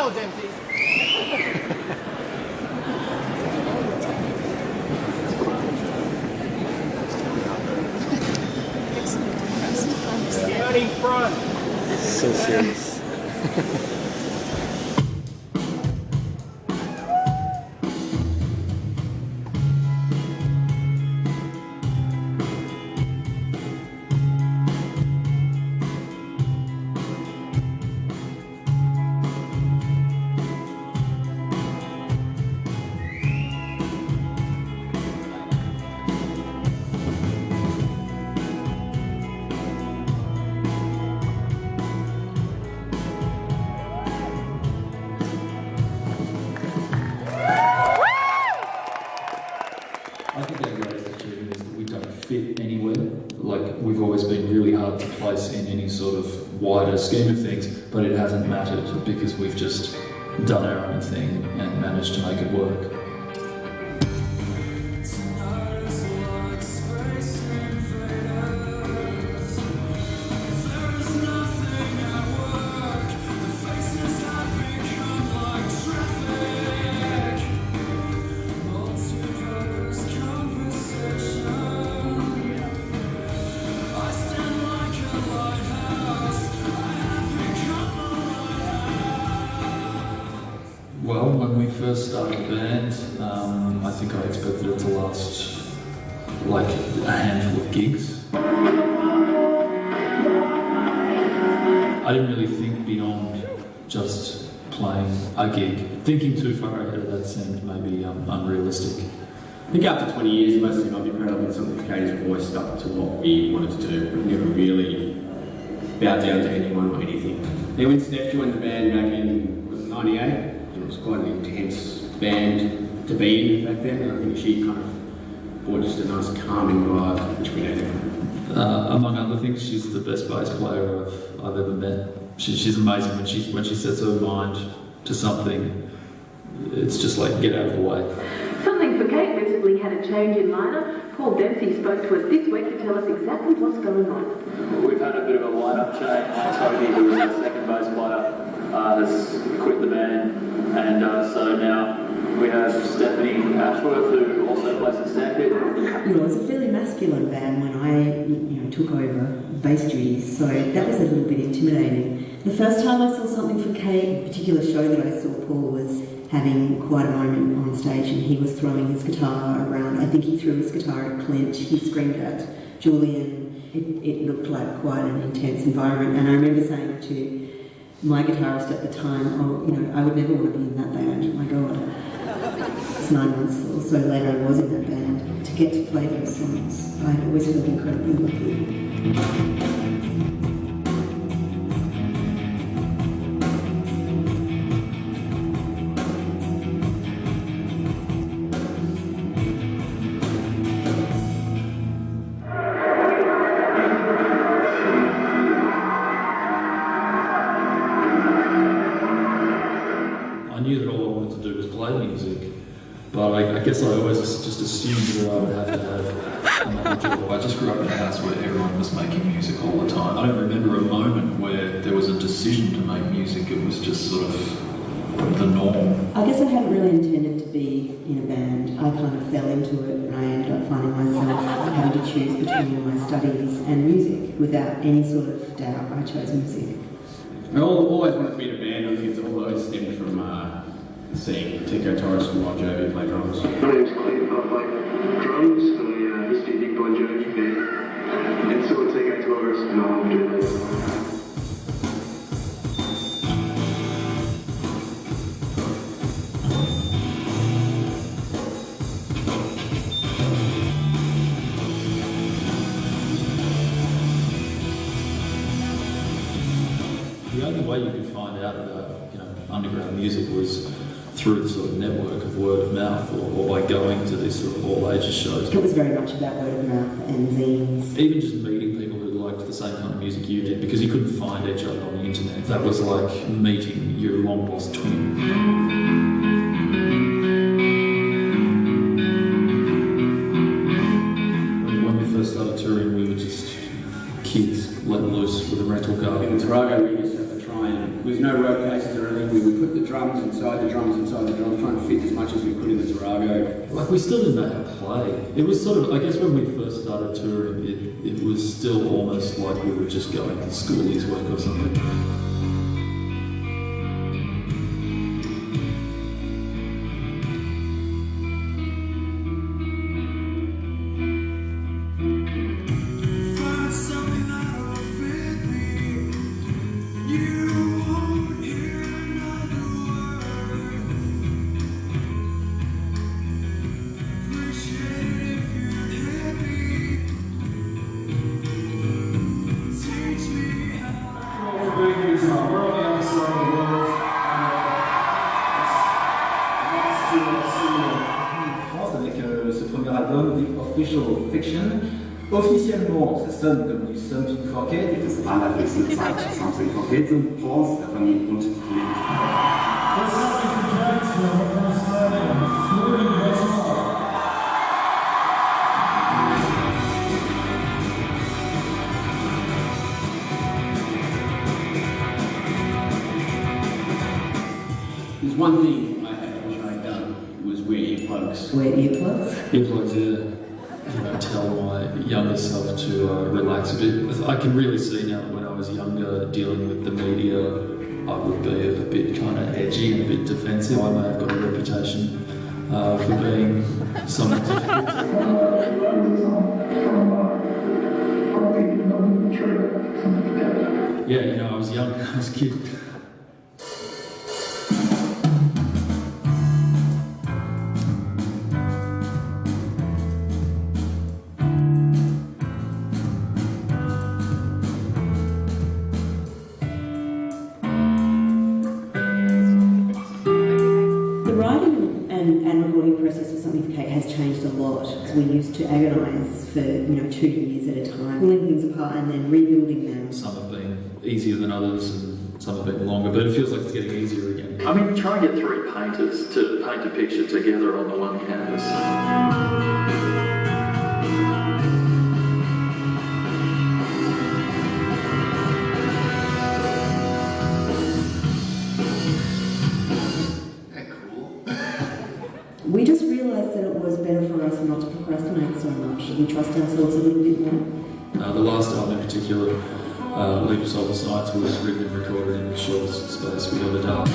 well, Dempsey. Not in front. So serious. I think our greatest achievement is that we don't fit anywhere. Like, we've always been really hard to place in any sort of wider scheme of things, but it hasn't mattered because we've just done our own thing and managed to make it work. Well, when we first started the band, I think I expected it to last like a handful of gigs. I didn't really think beyond just playing a gig. Thinking too far ahead of that seemed maybe unrealistic. I think after 20 years, the most thing I'd be proud of is something Katie's voice stuck to what we wanted to do. We never really bowed down to anyone or anything. Then when Steph joined the band back in 98, it was quite an intense band to be in back then, and I think she kind of brought just a nice calming vibe, which we needed. Among other things, she's the best bass player I've ever met. She's amazing when she sets her mind to something. It's just like, get out of the way. Something for Kate recently had a change in lineup. Paul Dempsey spoke to us this week to tell us exactly what's going on. We've had a bit of a lineup change. Tony, who was our second bass player, has quit the band, and so now we have Stephanie Ashworth, who also plays the standard. It was a fairly masculine band when I took over bass duties, so that was a little bit intimidating. The first time I saw something for Kate, a particular show that I saw, Paul was having quite a moment on stage and he was throwing his guitar around. I think he threw his guitar at Clint, he screamed at Julian. It looked like quite an intense environment, and I remember saying to my guitarist at the time, I would never want to be in that band. My God. It's 9 months or so later I was in that band. To get to play those songs, I'd always felt incredibly lucky. I knew that all I wanted to do was play music, but I guess I always just assumed that I would have to have another job. I just grew up in a house where everyone was making music all the time. I don't remember a moment where there was a decision to make music. It was just sort of the norm. I guess I hadn't really intended to be in a band. I kind of fell into it and I ended up finding myself having to choose between my studies and music. Without any sort of doubt, I chose music. I always wanted to be in a band. I think it's always stemmed from seeing Tico Torres and Bon Jovi play drums. My name's Clint, I play drums. I used to be a big Bon Jovi fan, and saw Tico Torres and I loved it. The only way you could find out about underground music was through the sort of network of word of mouth, or by going to these sort of all ages shows. It was very much about word of mouth and zines. Even just meeting people who liked the same kind of music you did, because you couldn't find each other on the internet. That was like meeting your long lost twin. When we first started touring, we were just kids let loose with a rental car. In Tarago, we used to have to try and... There was no road cases or anything. We would put the drums inside the drums, trying to fit as much as we could in the Tarago. Like, we still didn't know how to play. It was sort of, I guess when we first started touring, it was still almost like we were just going to schoolies work or something. Official Fiction. Officiellement, ça sonne comme du Something for Kate. Es ist allerhöchste Zeit, Something for Kate und Paul, Stephanie und Clint. There's one thing I wish I'd done was wear earplugs. Wear earplugs? Earplugs, yeah. You know, tell my younger self to relax a bit. I can really see now that when I was younger, dealing with the media, I would be a bit kind of edgy and a bit defensive. I may have got a reputation for being somewhat difficult. Yeah, you know, I was young, I was a kid. And recording process for Something for Kate has changed a lot. We used to agonise for 2 years at a time, pulling things apart and then rebuilding them. Some have been easier than others, and some have been longer, but it feels like it's getting easier again. I mean, try and get 3 painters to paint a picture together on the one canvas. We just realised that it was better for us not to procrastinate so much. We trust ourselves a little bit more. The last album in particular, Leap of Soul Nights, was written and recorded in the shortest space we've ever done.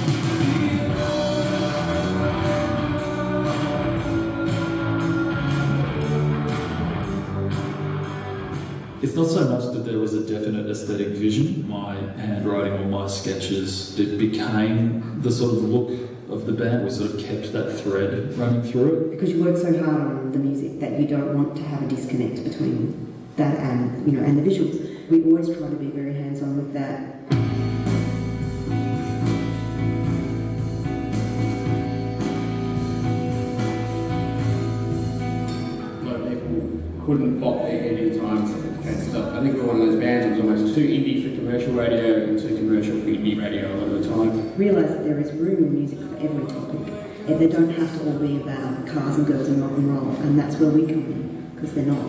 It's not so much that there was a definite aesthetic vision. My handwriting or my sketches, it became the sort of look of the band. We sort of kept that thread running through it. Because you work so hard on the music that you don't want to have a disconnect between that and and the visuals. We always try to be very hands-on with that. A lot of people couldn't pop their head in time and stuff. I think we're one of those bands that was almost too indie for commercial radio and too commercial for indie radio a lot of the time. Realise that there is room in music for every topic. And they don't have to all be about cars and girls and rock and roll, and that's where we come in, because they're not.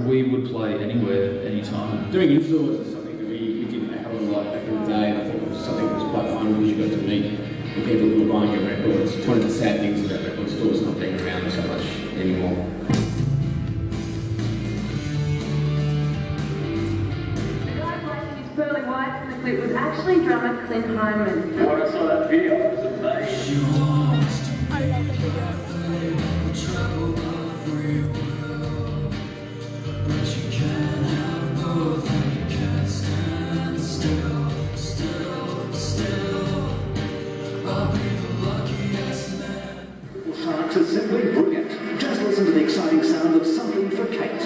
We would play anywhere, anytime. Doing in-stores is something that we did a hell of a lot back in the day, and I think it was something that was quite fun because you got to meet the people who were buying your records. It's one of the sad things about record stores not being around so much anymore. The guy playing his pearly whites in the clip was actually drummer Clint Hyman. When I saw that video, it was amazing. I love the video. Sharks are simply brilliant. Just listen to the exciting sound of Something for Kate.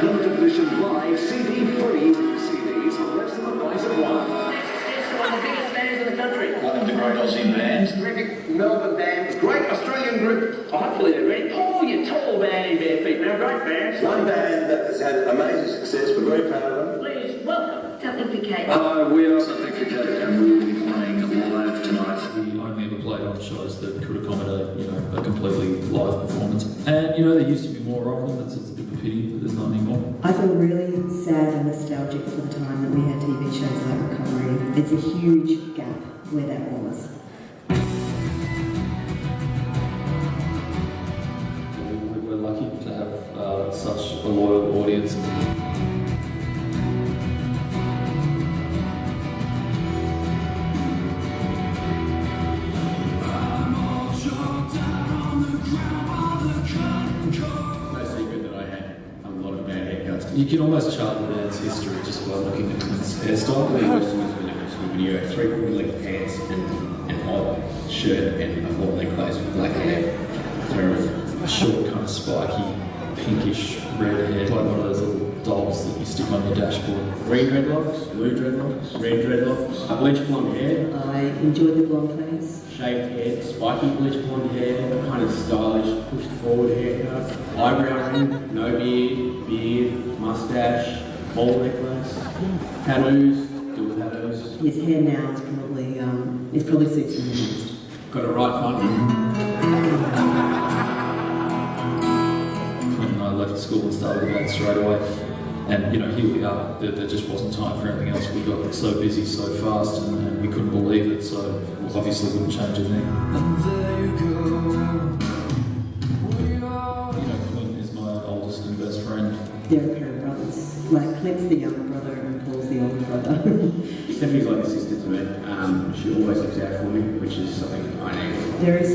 Limited edition live CD-free CDs for less than the price of one. It's one of the biggest bands in the country. One of the great Aussie bands. Terrific Melbourne band. Great Australian group. Oh, hopefully they're ready. Oh, you tall man in bare feet. Now, great band. One band that has had amazing success. We're very proud of them. Please welcome Something for Kate. We are Something for Kate, and we will be playing live tonight. We only ever played on shows that could accommodate, a completely live performance. And, there used to be more of them. It's a bit of a pity that there's not anymore. I feel really sad and nostalgic for the time that we had TV shows like Recovery. It's a huge gap where that was. We're lucky to have such a loyal audience. You can almost chart the band's history just by looking at Clint's hairstyle. Video, 3/4 length pants and hot shirt and a hot leg clothes with black hair. A short, kind of spiky, pinkish red hair, like one of those little dolls that you stick on your dashboard. Green dreadlocks, blue dreadlocks, red dreadlocks, bleach blonde hair. I enjoyed the blonde face. Shaved head, spiky bleach blonde hair, kind of stylish, pushed forward haircut. Eyebrow ring, no beard, mustache, bald necklace, tattoos, dual tattoos. His hair now is probably suits him the most. Got a right front. Clint and I left school and started the band straight away. And, here we are. There just wasn't time for anything else. We got so busy so fast and we couldn't believe it, so we obviously wouldn't change a thing. Clint is my oldest and best friend. They're a pair of brothers. Like Clint's the younger brother and Paul's the older brother. Stephanie's like a sister to me. She always looks out for me, which is something I need. There is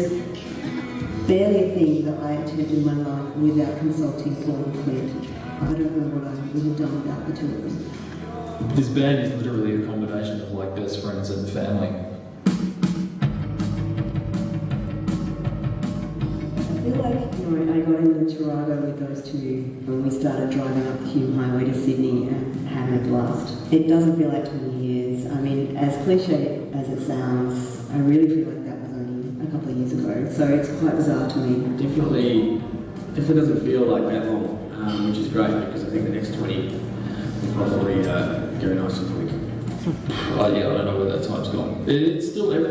barely a thing that I attempt in my life without consulting Paul and Clint. I don't know what I would have done without the two of them. This band is literally a combination of best friends and family. I feel like, I got in Toronto with those two when we started driving up the Hume Highway to Sydney and having a blast. It doesn't feel like 20 years. I mean, as cliche as it sounds, I really feel like that was only a couple of years ago. So it's quite bizarre to me. Definitely doesn't feel like that long. Which is great because I think the next 20 will probably go nice and quick. I don't know where that time's gone. Everything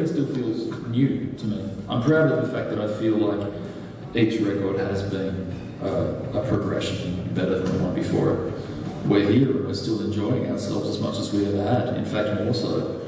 still feels new to me. I'm proud of the fact that I feel like each record has been a progression better than the one before it. We're here and we're still enjoying ourselves as much as we ever had. In fact, more so.